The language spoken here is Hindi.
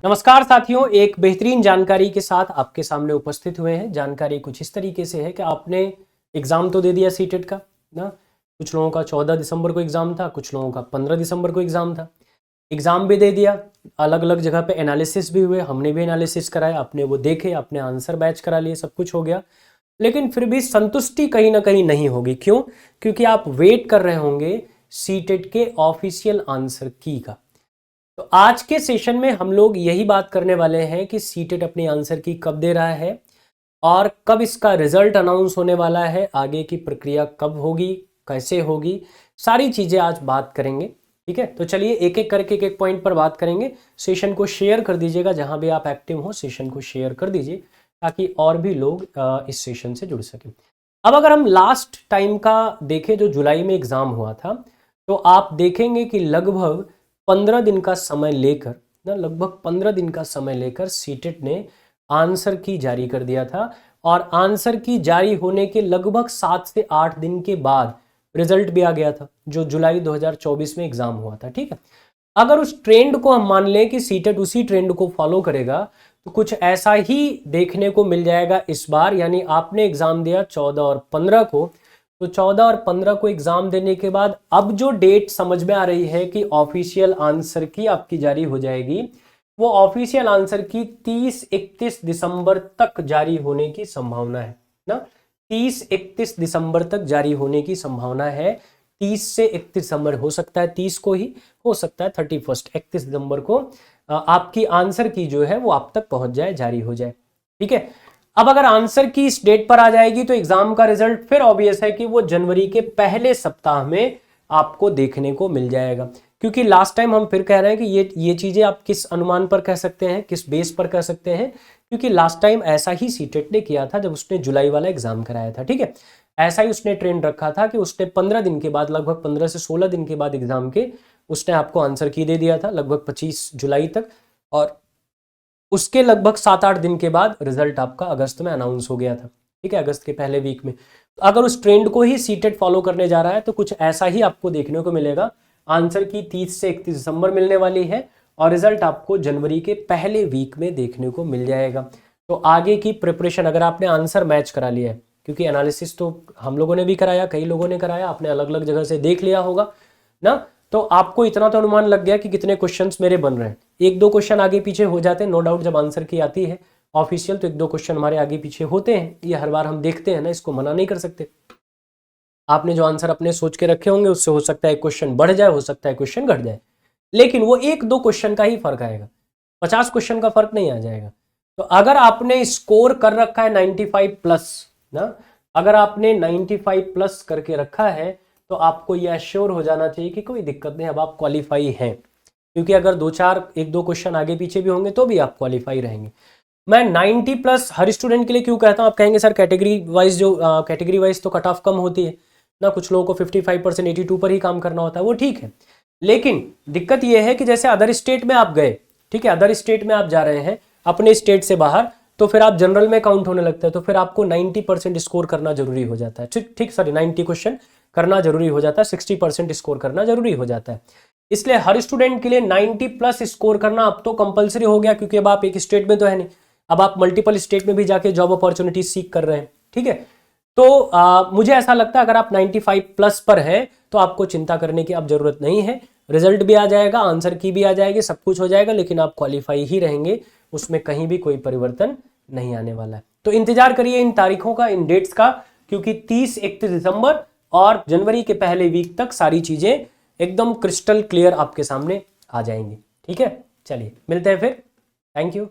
नमस्कार साथियों, एक बेहतरीन जानकारी के साथ आपके सामने उपस्थित हुए हैं। जानकारी कुछ इस तरीके से है कि आपने एग्ज़ाम तो दे दिया सीटेट का ना। कुछ लोगों का 14 दिसंबर को एग्ज़ाम था, कुछ लोगों का 15 दिसंबर को एग्ज़ाम था। एग्ज़ाम भी दे दिया, अलग अलग जगह पे एनालिसिस भी हुए, हमने भी एनालिसिस कराया, आपने वो देखे, आपने आंसर बैच करा लिए, सब कुछ हो गया। लेकिन फिर भी संतुष्टि कहीं ना कहीं नहीं होगी। क्यों? क्योंकि आप वेट कर रहे होंगे सीटेट के ऑफिशियल आंसर की का। तो आज के सेशन में हम लोग यही बात करने वाले हैं कि सीटेट अपनी आंसर की कब दे रहा है और कब इसका रिजल्ट अनाउंस होने वाला है, आगे की प्रक्रिया कब होगी, कैसे होगी, सारी चीजें आज बात करेंगे। ठीक है, तो चलिए एक एक करके एक पॉइंट पर बात करेंगे। सेशन को शेयर कर दीजिएगा, जहां भी आप एक्टिव हो सेशन को शेयर कर दीजिए ताकि और भी लोग इस सेशन से जुड़ सकें। अब अगर हम लास्ट टाइम का देखें, जो जुलाई में एग्जाम हुआ था, तो आप देखेंगे कि लगभग 15 दिन का समय लेकर लगभग 15 दिन का समय लेकर सीटेट ने आंसर की जारी कर दिया था। और आंसर की जारी होने के लगभग 7 से 8 दिन के बाद रिजल्ट भी आ गया था, जो जुलाई 2024 में एग्जाम हुआ था। ठीक है, अगर उस ट्रेंड को हम मान लें कि सीटेट उसी ट्रेंड को फॉलो करेगा, तो कुछ ऐसा ही देखने को मिल जाएगा इस बार। यानी आपने एग्जाम दिया 14 और 15 को, तो 14 और 15 को एग्जाम देने के बाद अब जो डेट समझ में आ रही है कि ऑफिशियल आंसर की आपकी जारी हो जाएगी, वो ऑफिशियल आंसर की 30-31 दिसंबर तक जारी होने की संभावना है ना। 30-31 दिसंबर तक जारी होने की संभावना है। 30 से 31 दिसंबर हो सकता है, 30 को ही हो सकता है 31 दिसंबर को आपकी आंसर की जो है वो आप तक पहुंच जाए, जारी हो जाए। ठीक है, अब अगर आंसर की इस डेट पर आ जाएगी तो एग्जाम का रिजल्ट फिर ऑब्वियस है कि वो जनवरी के पहले सप्ताह में आपको देखने को मिल जाएगा। क्योंकि लास्ट टाइम हम फिर कह रहे हैं कि ये चीजें आप किस अनुमान पर कह सकते हैं, किस बेस पर कह सकते हैं, क्योंकि लास्ट टाइम ऐसा ही सीटेट ने किया था जब उसने जुलाई वाला एग्जाम कराया था। ठीक है, ऐसा ही उसने ट्रेंड रखा था कि उसने 15 दिन के बाद, लगभग 15 से 16 दिन के बाद एग्जाम के उसने आपको आंसर की दे दिया था, लगभग 25 जुलाई तक। और उसके लगभग 7-8 दिन के बाद रिजल्ट आपका अगस्त में अनाउंस हो गया था। ठीक है, अगस्त के पहले वीक में। अगर उस ट्रेंड को ही सीटेट फॉलो करने जा रहा है तो कुछ ऐसा ही आपको देखने को मिलेगा। आंसर की 30 से 31 दिसंबर मिलने वाली है और रिजल्ट आपको जनवरी के पहले वीक में देखने को मिल जाएगा। तो आगे की प्रिपरेशन, अगर आपने आंसर मैच करा लिया है, क्योंकि एनालिसिस तो हम लोगों ने भी कराया, कई लोगों ने कराया, आपने अलग अलग जगह से देख लिया होगा ना, तो आपको इतना तो अनुमान लग गया कि कितने क्वेश्चंस मेरे बन रहे हैं। एक दो क्वेश्चन आगे पीछे हो जाते हैं, नो डाउट। जब आंसर की आती है ऑफिशियल तो एक दो क्वेश्चन हमारे आगे पीछे होते हैं, ये हर बार हम देखते हैं ना, इसको मना नहीं कर सकते। आपने जो आंसर अपने सोच के रखे होंगे उससे हो सकता है क्वेश्चन बढ़ जाए, हो सकता है क्वेश्चन घट जाए, लेकिन वो एक दो क्वेश्चन का ही फर्क आएगा, 50 क्वेश्चन का फर्क नहीं आ जाएगा। तो अगर आपने स्कोर कर रखा है 95 प्लस ना, अगर आपने 95 प्लस करके रखा है तो आपको यह एश्योर हो जाना चाहिए कि कोई दिक्कत नहीं, अब आप क्वालिफाई हैं। क्योंकि अगर एक दो क्वेश्चन आगे पीछे भी होंगे तो भी आप क्वालिफाई रहेंगे। मैं 90 प्लस हर स्टूडेंट के लिए क्यों कहता हूं? आप कहेंगे sir category wise category wise तो कट ऑफ कम होती है ना, कुछ लोगों को 55% 82 पर ही काम करना होता है, वो ठीक है। लेकिन दिक्कत यह है कि जैसे अदर स्टेट में आप गए, ठीक है, अदर स्टेट में आप जा रहे हैं अपने स्टेट से बाहर, तो फिर आप जनरल में काउंट होने लगता है, तो फिर आपको 90% स्कोर करना जरूरी हो जाता है। ठीक सॉरी 90 क्वेश्चन करना जरूरी हो जाता है, 60% स्कोर करना जरूरी हो जाता है। इसलिए हर स्टूडेंट के लिए 90 प्लस स्कोर करना अब तो कंपलसरी हो गया, क्योंकि अब आप एक स्टेट में तो है नहीं, अब आप मल्टीपल स्टेट में भी जाके जॉब अपॉर्चुनिटी सीख कर रहे हैं। ठीक है, तो मुझे ऐसा लगता है अगर आप 95 प्लस पर हैं तो आपको चिंता करने की अब जरूरत नहीं है। रिजल्ट भी आ जाएगा, आंसर की भी आ जाएगी, सब कुछ हो जाएगा, लेकिन आप क्वालिफाई ही रहेंगे, उसमें कहीं भी कोई परिवर्तन नहीं आने वाला है। तो इंतजार करिए इन तारीखों का, इन डेट्स का, क्योंकि 30-31 दिसंबर और जनवरी के पहले वीक तक सारी चीजें एकदम क्रिस्टल क्लियर आपके सामने आ जाएंगी। ठीक है, चलिए मिलते हैं फिर। Thank you.